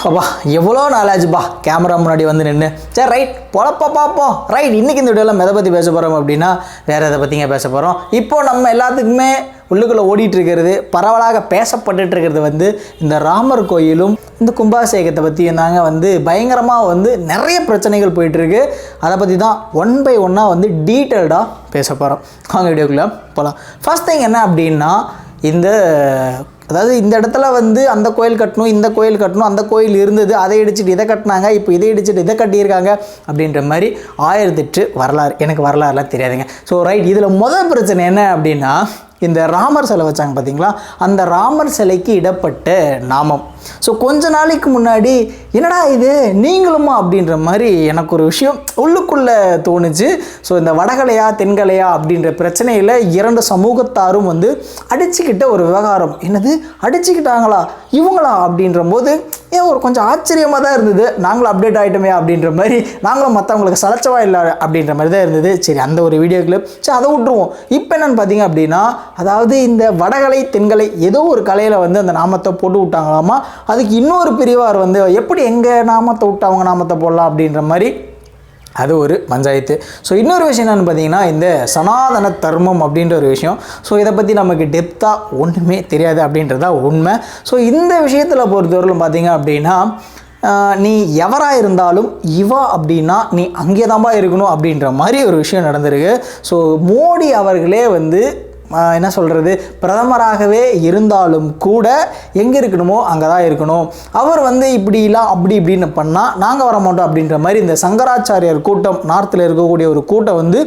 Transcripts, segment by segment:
அப்பா எவ்வளோ நாளாச்சுப்பா கேமரா முன்னாடி வந்து நின்று சரி ரைட் பொழப்பா பார்ப்போம். ரைட், இன்றைக்கி இந்த வீடியோவில் எதை பற்றி பேச போகிறோம் அப்படின்னா வேறு எதை பற்றிங்க பேச போகிறோம். இப்போது நம்ம எல்லாத்துக்குமே உள்ளுக்குள்ளே ஓடிட்டுருக்கிறது, பரவலாக பேசப்பட்டுருக்கிறது வந்து இந்த ராமர் கோயிலும் இந்த கும்பாபிஷேகத்தை பற்றியும் தாங்க. வந்து பயங்கரமாக வந்து நிறைய பிரச்சனைகள் போயிட்டுருக்கு. அதை பற்றி தான் ஒன் பை ஒன்னாக வந்து டீட்டெயில்டாக பேச போகிறோம். வாங்க வீடியோக்குள்ளே போகலாம். ஃபர்ஸ்ட் திங் என்ன அப்படின்னா, இந்த இடத்துல வந்து அந்த கோயில் கட்டணும், இந்த கோயில் கட்டணும், அந்த கோயில் இருந்தது, அதை இடிச்சிட்டு இதை கட்டினாங்க, இப்போ இதை இடிச்சிட்டு இதை கட்டியிருக்காங்க அப்படின்ற மாதிரி 1008 வரலாறு. எனக்கு வரலாறுலாம் தெரியாதுங்க. ஸோ ரைட், இதில் முதல் பிரச்சனை என்ன அப்படின்னா, இந்த ராமர் சிலை வச்சாங்க பார்த்தீங்களா, அந்த ராமர் சிலைக்கு இடப்பட்ட நாமம். ஸோ கொஞ்ச நாளைக்கு முன்னாடி என்னடா இது நீங்களுமா அப்படின்ற மாதிரி எனக்கு ஒரு விஷயம் உள்ளுக்குள்ளே தோணுச்சு. ஸோ இந்த வடகலையா தென்கலையா அப்படின்ற பிரச்சனையில் இரண்டு சமூகத்தாரும் வந்து அடிச்சுக்கிட்ட ஒரு விவகாரம். என்னது அடிச்சுக்கிட்டாங்களா இவங்களா அப்படின்ற போது ஒரு கொஞ்சம் ஆச்சரியமாக தான் இருந்தது. நாங்களும் அப்டேட் ஆகிட்டோமே அப்படின்ற மாதிரி, நாங்களும் மற்றவங்களுக்கு சலச்சவா இல்லை அப்படின்ற மாதிரி தான் இருந்தது. சரி, அந்த ஒரு வீடியோ கிளிப் சரி அதை விட்டுருவோம். இப்போ என்னென்னு பார்த்தீங்க அப்படின்னா, அதாவது இந்த வடகலை தென்கலை ஏதோ ஒரு கலையில் வந்து அந்த நாமத்தை போட்டு விட்டாங்களாமா. அதுக்கு இன்னொரு பிரிவார் வந்து எப்படி எங்கள் நாமத்தை விட்டு அவங்க நாமத்தை போடலாம் அப்படின்ற மாதிரி அது ஒரு பஞ்சாயத்து. ஸோ இன்னொரு விஷயம் என்னென்னு பார்த்தீங்கன்னா, இந்த சனாதன தர்மம் அப்படின்ற ஒரு விஷயம். ஸோ இதை பற்றி நமக்கு டெப்த்தாக ஒன்றுமே தெரியாது அப்படின்றதா உண்மை. ஸோ இந்த விஷயத்தில் பொறுத்தவரையிலும் பார்த்தீங்க அப்படின்னா, நீ எவராக இருந்தாலும் இவா அப்படின்னா நீ அங்கே தான்பா இருக்கணும் அப்படின்ற மாதிரி ஒரு விஷயம் நடந்திருக்கு. ஸோ மோடி அவர்களே வந்து என்ன சொல்கிறது, பிரதமராகவே இருந்தாலும் கூட எங்கே இருக்கணுமோ அங்கே தான் இருக்கணும். அவர் வந்து இப்படிலாம் அப்படி இப்படின்னு பண்ணால் நாங்கள் வர மாட்டோம் அப்படின்ற மாதிரி இந்த சங்கராச்சாரியார் கூட்டம், நார்த்தில் இருக்கக்கூடிய ஒரு கூட்டம் வந்து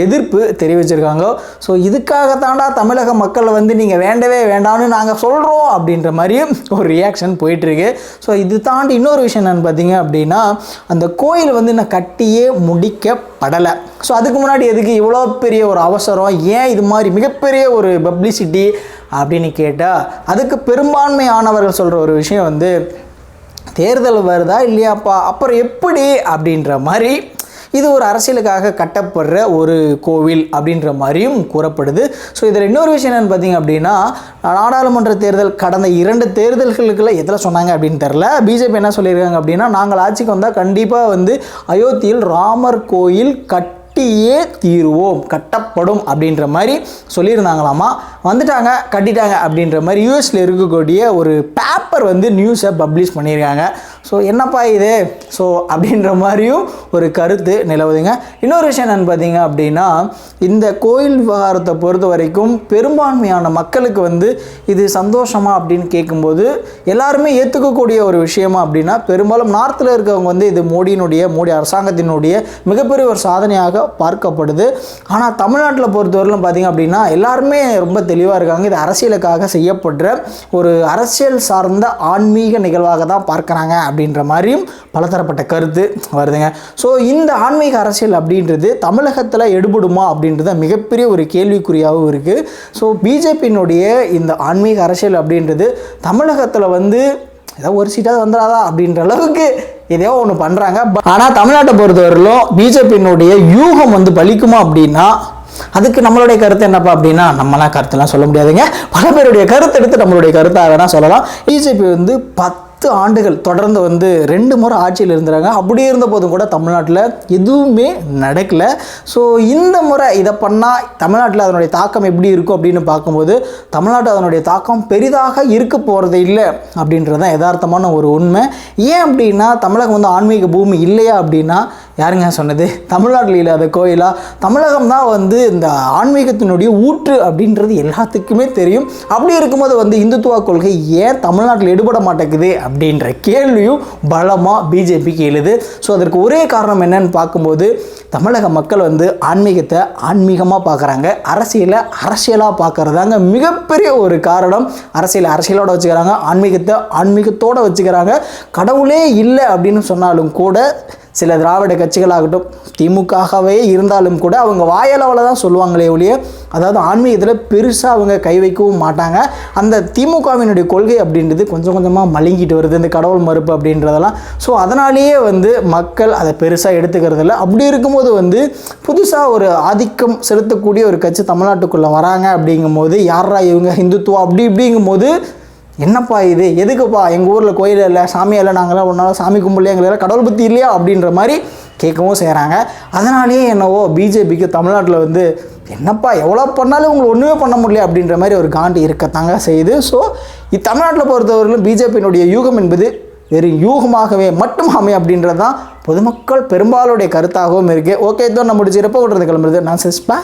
எதிர்ப்பு தெரிவிச்சிருக்காங்க. ஸோ இதுக்காகத்தாண்டா தமிழக மக்கள் வந்து நீங்கள் வேண்டவே வேண்டாம்னு நாங்கள் சொல்கிறோம் அப்படின்ற மாதிரியும் ஒரு ரியாக்ஷன் போயிட்டுருக்கு. ஸோ இது தாண்டி இன்னொரு விஷயம் என்னென்னு பார்த்தீங்க அப்படின்னா, அந்த கோயில் வந்து இன்னும் கட்டியே முடிக்கப்படலை. ஸோ அதுக்கு முன்னாடி எதுக்கு இவ்வளோ பெரிய ஒரு அவசரம், ஏன் இது மாதிரி மிகப்பெரிய ஒரு பப்ளிசிட்டி அப்படின்னு கேட்டால், அதுக்கு பெரும்பான்மையானவர்கள் சொல்கிற ஒரு விஷயம் வந்து தேர்தல் வருதா இல்லையாப்பா அப்புறம் எப்படி அப்படின்ற மாதிரி, இது ஒரு அரசியலுக்காக கட்டப்படுற ஒரு கோவில் அப்படின்ற மாதிரியும் கூறப்படுது. ஸோ இதில் இன்னொரு விஷயம் என்னென்னு பார்த்தீங்க அப்படின்னா, நாடாளுமன்ற தேர்தல் கடந்த 2 தேர்தல்களுக்குள்ள எதில் சொன்னாங்க அப்படின்னு தெரில. பிஜேபி என்ன சொல்லியிருக்காங்க அப்படின்னா, நாங்கள் ஆட்சிக்கு வந்தால் கண்டிப்பாக வந்து அயோத்தியில் ராமர் கோயில் கட்டியே தீருவோம், கட்டப்படும் அப்படின்ற மாதிரி சொல்லியிருந்தாங்களாமா. வந்துட்டாங்க, கட்டிட்டாங்க அப்படின்ற மாதிரி யூஎஸில் இருக்கக்கூடிய ஒரு பேப்பர் வந்து நியூஸை பப்ளிஷ் பண்ணியிருக்காங்க. ஸோ என்னப்பா இது ஸோ அப்படின்ற மாதிரியும் ஒரு கருத்து நிலவுதுங்க. இன்னொரு விஷயம் என்னென்னு பார்த்தீங்க அப்படின்னா, இந்த கோயில் விவகாரத்தை பொறுத்த வரைக்கும் பெரும்பான்மையான மக்களுக்கு வந்து இது சந்தோஷமா அப்படின்னு கேட்கும்போது எல்லாருமே ஏற்றுக்கக்கூடிய ஒரு விஷயமா அப்படின்னா, பெரும்பாலும் நார்த்தில் இருக்கவங்க வந்து இது மோடி அரசாங்கத்தினுடைய மிகப்பெரிய ஒரு சாதனையாக பார்க்கப்படுது. ஆனால் தமிழ்நாட்டில் பொறுத்தவரையிலும் பார்த்தீங்க அப்படின்னா எல்லாருமே ரொம்ப தெளிவாக இருக்காங்க. இது அரசியலுக்காக செய்யப்படுற ஒரு அரசியல் சார்ந்த ஆன்மீக நிகழ்வாக தான் பார்க்குறாங்க அப்படின்ற மாதிரியும் பலதரப்பட்ட கருத்து வருதுங்க. ஸோ இந்த ஆன்மீக அரசியல் அப்படின்றது தமிழகத்தில் எடுபடுமா அப்படின்றத மிகப்பெரிய ஒரு கேள்விக்குறியாகவும் இருக்குது. ஸோ பிஜேபியினுடைய இந்த ஆன்மீக அரசியல் அப்படின்றது தமிழகத்தில் வந்து ஏதோ ஒரு சீட்டாக வந்துடாதா அப்படின்ற அளவுக்கு எதையோ ஒன்று பண்ணுறாங்க. ஆனால் தமிழ்நாட்டை பொறுத்தவரையிலும் பிஜேபியினுடைய யூகம் வந்து பலிக்குமா அப்படின்னா, அதுக்கு நம்மளுடைய கருத்து என்னப்பா அப்படின்னா, நம்மளாம் கருத்துலாம் சொல்ல முடியாதுங்க. பல பேருடைய கருத்து எடுத்து நம்மளுடைய கருத்தாக வேணால் சொல்லலாம். பிஜேபி வந்து 10 ஆண்டுகள் தொடர்ந்து வந்து 2 முறை ஆட்சியில் இருந்துறாங்க. அப்படி இருந்த போதும் கூட தமிழ்நாட்டில் எதுவுமே நடக்கலை. ஸோ இந்த முறை இதை பண்ணால் தமிழ்நாட்டில் அதனுடைய தாக்கம் எப்படி இருக்கும் அப்படின்னு பார்க்கும்போது, தமிழ்நாட்டில் அதனுடைய தாக்கம் பெரிதாக இருக்க போகிறது இல்லை அப்படின்றது தான் யதார்த்தமான ஒரு உண்மை. ஏன் அப்படின்னா, தமிழகம் வந்து ஆன்மீக பூமி இல்லையா அப்படின்னா, யாருங்க சொன்னது? தமிழ்நாட்டில் இல்லாத கோயிலா? தமிழகம் தான் வந்து இந்த ஆன்மீகத்தினுடைய ஊற்று அப்படின்றது எல்லாத்துக்குமே தெரியும். அப்படி இருக்கும்போது வந்து இந்துத்துவ கொள்கை ஏன் தமிழ்நாட்டில் எடுபட மாட்டேங்குது அப்படின்ற கேள்வியும் பலமாக பிஜேபிக்கு எழுது. ஸோ அதற்கு ஒரே காரணம் என்னன்னு பார்க்கும்போது, தமிழக மக்கள் வந்து ஆன்மீகத்தை ஆன்மீகமாக பார்க்குறாங்க, அரசியலாக பார்க்குறதாங்க மிகப்பெரிய ஒரு காரணம். அரசியலோடு வச்சுக்கிறாங்க, ஆன்மீகத்தை ஆன்மீகத்தோடு வச்சுக்கிறாங்க. கடவுளே இல்லை அப்படின்னு சொன்னாலும் கூட சில திராவிட கட்சிகளாகட்டும் திமுகவே இருந்தாலும் கூட அவங்க வாயளவில் தான் சொல்லுவாங்களே ஒழிய, அதாவது ஆன்மீகத்தில் பெருசாக அவங்க கை வைக்கவும் மாட்டாங்க. அந்த திமுகவினுடைய கொள்கை அப்படின்றது கொஞ்சம் கொஞ்சமாக மழுங்கிட்டு வருது, இந்த கடவுள் மறுப்பு அப்படின்றதெல்லாம். ஸோ அதனாலேயே வந்து மக்கள் அதை பெருசாக எடுத்துக்கிறதில்ல. அப்படி இருக்கும்போது வந்து புதுசாக ஒரு ஆதிக்கம் செலுத்தக்கூடிய ஒரு கட்சி தமிழ்நாட்டுக்குள்ளே வராங்க அப்படிங்கும்போது, யாரா இவங்க ஹிந்துத்துவா அப்படி இப்படிங்கும்போது என்னப்பா இது, எதுக்குப்பா எங்கள் ஊரில் கோயில் இல்லை, சாமி இல்லை, நாங்களாம் ஒன்றால் சாமி கும்பிடல, எங்களுக்கு கடவுள் பற்றி இல்லையா அப்படின்ற மாதிரி கேட்கவும் செய்கிறாங்க. அதனாலேயே என்னவோ பிஜேபிக்கு தமிழ்நாட்டில் வந்து என்னப்பா எவ்வளோ பண்ணாலும் உங்களுக்கு ஒன்றுமே பண்ண முடியல அப்படின்ற மாதிரி ஒரு காண்டு இருக்கத்தாங்க செய்யுது. ஸோ தமிழ்நாட்டில் பொறுத்தவரையிலும் பிஜேபியினுடைய யூகம் என்பது வெறும் யூகமாகவே மட்டும் அமையும் அப்படின்றது தான் பொதுமக்கள் பெரும்பாலுடைய கருத்தாகவும் இருக்குது. ஓகே, இதோ நம்ம முடிச்சு கிளம்புறது. நான் சிஸ்பா.